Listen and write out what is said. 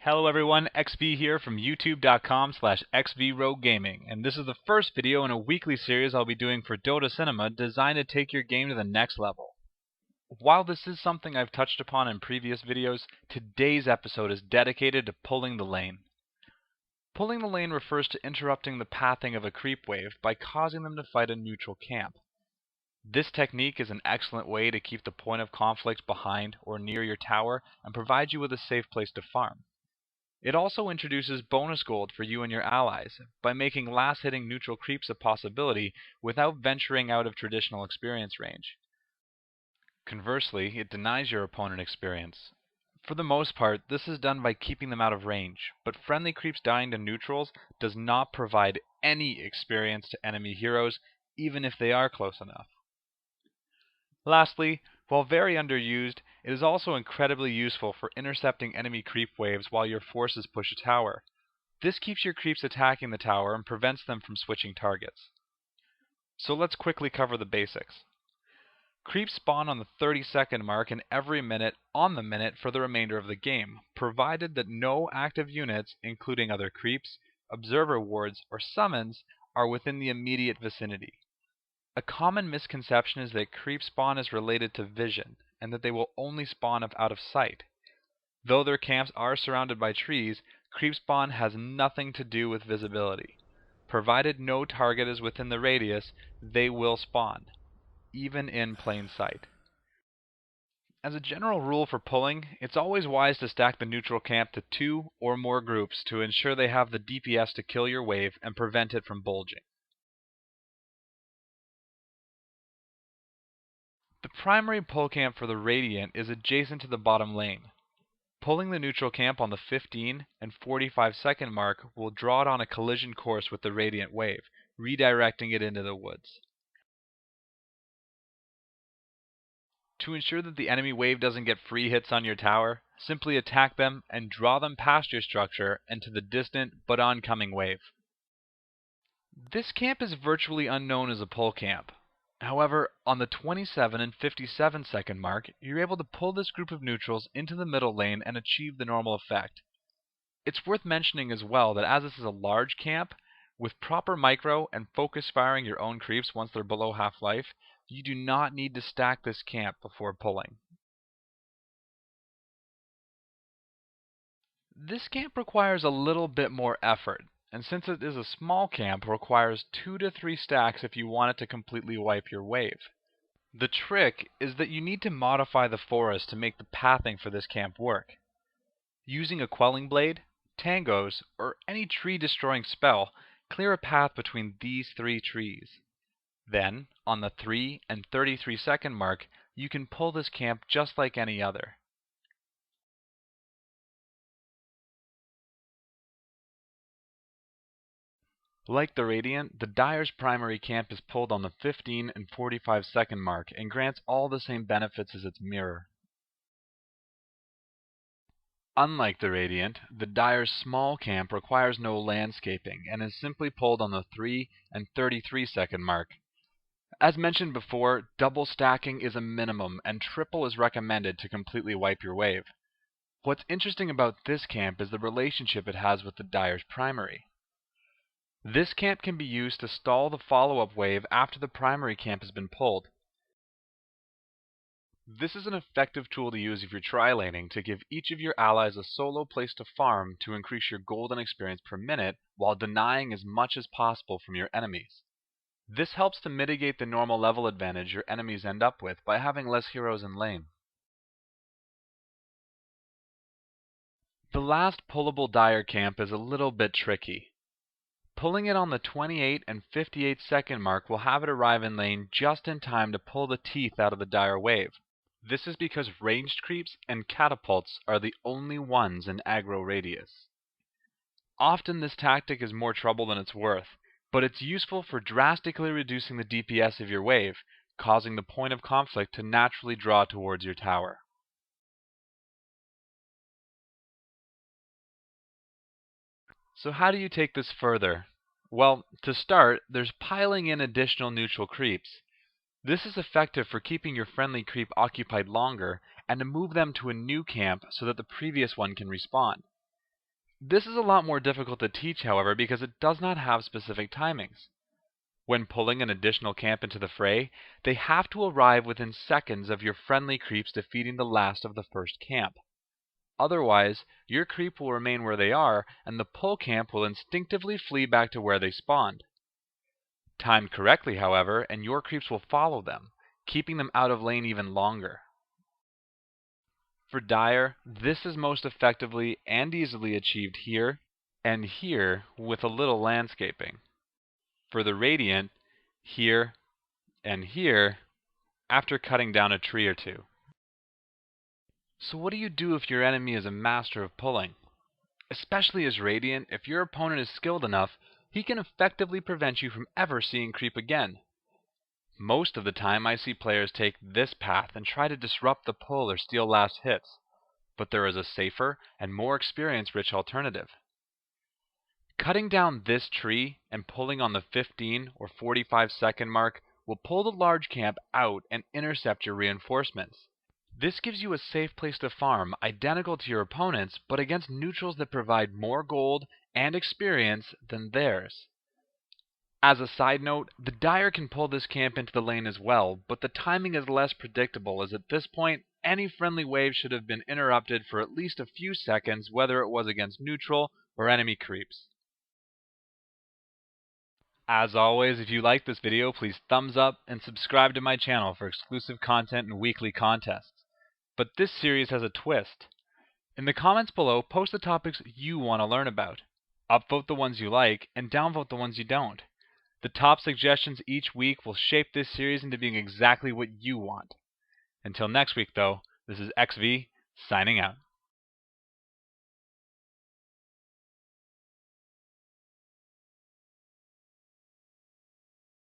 Hello everyone, XV here from youtube.com/XVRogueGaming, and this is the first video in a weekly series I'll be doing for Dotacinema designed to take your game to the next level. While this is something I've touched upon in previous videos, today's episode is dedicated to pulling the lane. Pulling the lane refers to interrupting the pathing of a creep wave by causing them to fight a neutral camp. This technique is an excellent way to keep the point of conflict behind or near your tower and provide you with a safe place to farm. It also introduces bonus gold for you and your allies by making last-hitting neutral creeps a possibility without venturing out of traditional experience range. Conversely, it denies your opponent experience. For the most part, this is done by keeping them out of range, but friendly creeps dying to neutrals does not provide any experience to enemy heroes, even if they are close enough. Lastly, while very underused, it is also incredibly useful for intercepting enemy creep waves while your forces push a tower. This keeps your creeps attacking the tower and prevents them from switching targets. So let's quickly cover the basics. Creeps spawn on the 30-second mark and every minute on the minute for the remainder of the game, provided that no active units, including other creeps, observer wards, or summons, are within the immediate vicinity. A common misconception is that creep spawn is related to vision, and that they will only spawn if out of sight. Though their camps are surrounded by trees, creep spawn has nothing to do with visibility. Provided no target is within the radius, they will spawn, even in plain sight. As a general rule for pulling, it's always wise to stack the neutral camp to 2 or more groups to ensure they have the DPS to kill your wave and prevent it from bulging. The primary pull camp for the Radiant is adjacent to the bottom lane. Pulling the neutral camp on the 15 and 45-second mark will draw it on a collision course with the Radiant wave, redirecting it into the woods. To ensure that the enemy wave doesn't get free hits on your tower, simply attack them and draw them past your structure and to the distant but oncoming wave. This camp is virtually unknown as a pull camp. However, on the 27 and 57-second mark, you're able to pull this group of neutrals into the middle lane and achieve the normal effect. It's worth mentioning as well that as this is a large camp, with proper micro and focus firing your own creeps once they're below half-life, you do not need to stack this camp before pulling. This camp requires a little bit more effort, and since it is a small camp, requires 2 to 3 stacks if you want it to completely wipe your wave. The trick is that you need to modify the forest to make the pathing for this camp work. Using a quelling blade, tangos, or any tree destroying spell, clear a path between these 3 trees. Then, on the 3 and 33-second mark, you can pull this camp just like any other. Like the Radiant, the Dire's primary camp is pulled on the 15 and 45-second mark and grants all the same benefits as its mirror. Unlike the Radiant, the Dire's small camp requires no landscaping and is simply pulled on the 3 and 33-second mark. As mentioned before, double stacking is a minimum and triple is recommended to completely wipe your wave. What's interesting about this camp is the relationship it has with the Dire's primary. This camp can be used to stall the follow-up wave after the primary camp has been pulled. This is an effective tool to use if you're tri-laning to give each of your allies a solo place to farm to increase your golden experience per minute while denying as much as possible from your enemies. This helps to mitigate the normal level advantage your enemies end up with by having less heroes in lane. The last pullable Dire camp is a little bit tricky. Pulling it on the 28 and 58-second mark will have it arrive in lane just in time to pull the teeth out of the Dire wave. This is because ranged creeps and catapults are the only ones in aggro radius. Often this tactic is more trouble than it's worth, but it's useful for drastically reducing the DPS of your wave, causing the point of conflict to naturally draw towards your tower. So how do you take this further? Well, to start, there's piling in additional neutral creeps. This is effective for keeping your friendly creep occupied longer and to move them to a new camp so that the previous one can respawn. This is a lot more difficult to teach, however, because it does not have specific timings. When pulling an additional camp into the fray, they have to arrive within seconds of your friendly creeps defeating the last of the first camp. Otherwise, your creep will remain where they are, and the pull camp will instinctively flee back to where they spawned. Timed correctly, however, and your creeps will follow them, keeping them out of lane even longer. For Dire, this is most effectively and easily achieved here and here with a little landscaping. For the Radiant, here and here after cutting down a tree or two. So what do you do if your enemy is a master of pulling? Especially as Radiant, if your opponent is skilled enough, he can effectively prevent you from ever seeing creep again. Most of the time I see players take this path and try to disrupt the pull or steal last hits, but there is a safer and more experience-rich alternative. Cutting down this tree and pulling on the 15 or 45-second mark will pull the large camp out and intercept your reinforcements. This gives you a safe place to farm, identical to your opponent's, but against neutrals that provide more gold and experience than theirs. As a side note, the Dire can pull this camp into the lane as well, but the timing is less predictable, as at this point, any friendly wave should have been interrupted for at least a few seconds, whether it was against neutral or enemy creeps. As always, if you liked this video, please thumbs up and subscribe to my channel for exclusive content and weekly contests. But this series has a twist. In the comments below, post the topics you want to learn about. Upvote the ones you like, and downvote the ones you don't. The top suggestions each week will shape this series into being exactly what you want. Until next week, though, this is XV, signing out.